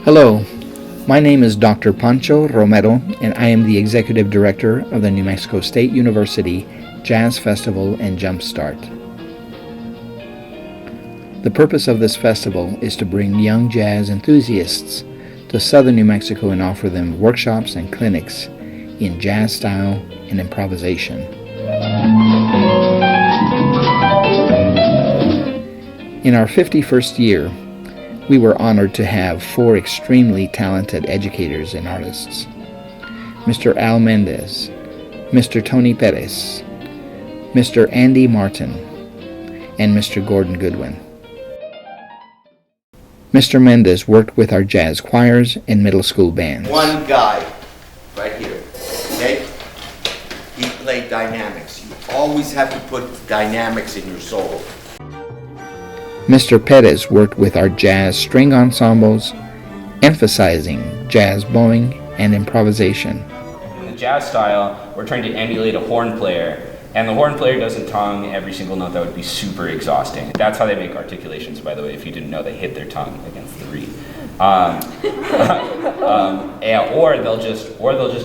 Hello, my name is Dr. Pancho Romero, and I am the Executive Director of the New Mexico State University Jazz Festival and Jumpstart. The purpose of this festival is to bring young jazz enthusiasts to southern New Mexico and offer them workshops and clinics in jazz style and improvisation. In our 51st year, we were honored to have 4 extremely talented educators and artists: Mr. Al Mendez, Mr. Tony Perez, Mr. Andy Martin, and Mr. Gordon Goodwin. Mr. Mendez worked with our jazz choirs and middle school bands. One guy, right here, okay? He played dynamics. You always have to put dynamics in your solo. Mr. Perez worked with our jazz string ensembles, emphasizing jazz bowing and improvisation. In the jazz style, we're trying to emulate a horn player, and the horn player doesn't tongue every single note. That would be super exhausting. That's how they make articulations, by the way. If you didn't know, they hit their tongue against the reed. Or they'll just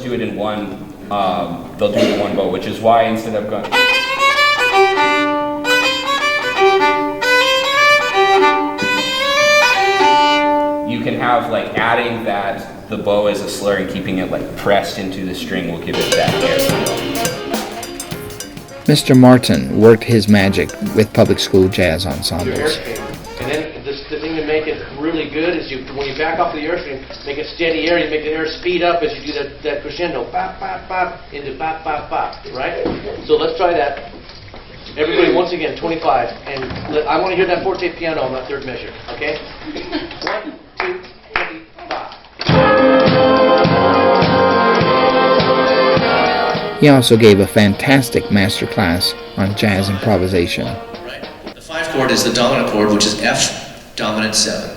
do it in one. They'll do it in one bow, which is why instead of going. You can have like adding that the bow as a slur and keeping it like pressed into the string will give it that air. Mr. Martin worked his magic with public school jazz ensembles. And then the thing to make it really good is when you back off the airstream, make it steady air. You make the air speed up as you do that crescendo, bop bop bop into bop bop bop, right? So let's try that. Everybody, once again, 25, and I want to hear that forte piano on that third measure. Okay? 1, 2, 3, 5. He also gave a fantastic master class on jazz improvisation. Right. The 5 chord is the dominant chord, which is F dominant 7.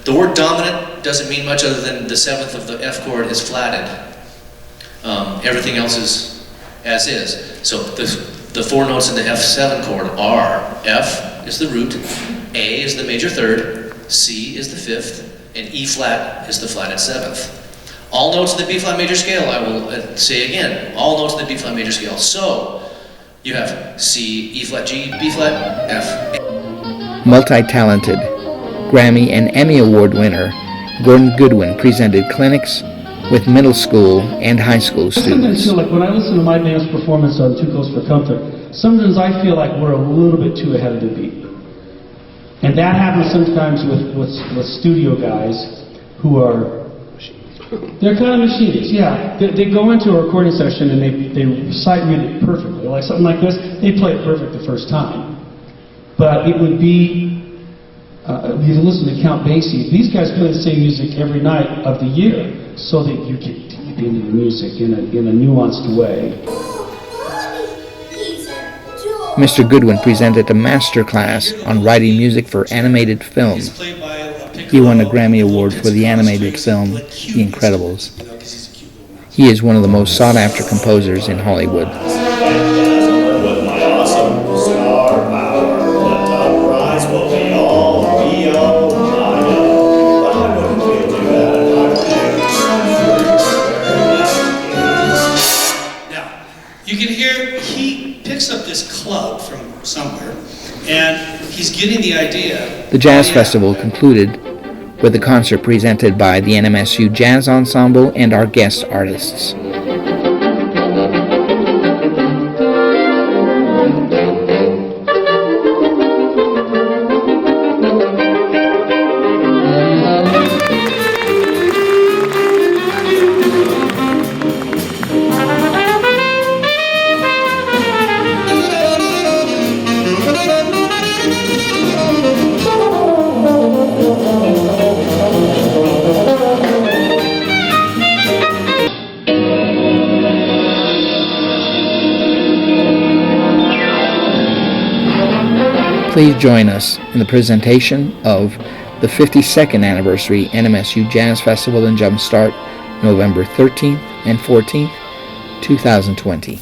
The word dominant doesn't mean much other than the 7th of the F chord is flatted. Everything else is as is. So the 4 notes in the F7 chord are F is the root, A is the major third, C is the 5th, and E flat is the flatted 7th. All notes in the B flat major scale, I will say again, all notes in the B flat major scale. So you have C, E flat G, B flat, F. Multi-talented, Grammy and Emmy Award winner Gordon Goodwin presented clinics with middle school and high school students. Sometimes I feel like when I listen to my band's performance on Too Close for Comfort, sometimes I feel like we're a little bit too ahead of the beat. And that happens sometimes with studio guys who are, they're kind of machinists, yeah. They go into a recording session and they recite music perfectly. Like something like this, they play it perfect the first time. But it would be, if you listen to Count Basie, these guys play the same music every night of the year so that you get deep into the music in a nuanced way. Mr. Goodwin presented a master class on writing music for animated film. He won a Grammy Award for the animated film The Incredibles. He is one of the most sought-after composers in Hollywood. Now, you can hear he picks up this club from somewhere, and he's getting the idea. The Jazz Festival concluded with a concert presented by the NMSU Jazz Ensemble and our guest artists. Please join us in the presentation of the 52nd Anniversary NMSU Jazz Festival and Jumpstart, November 13th and 14th, 2020.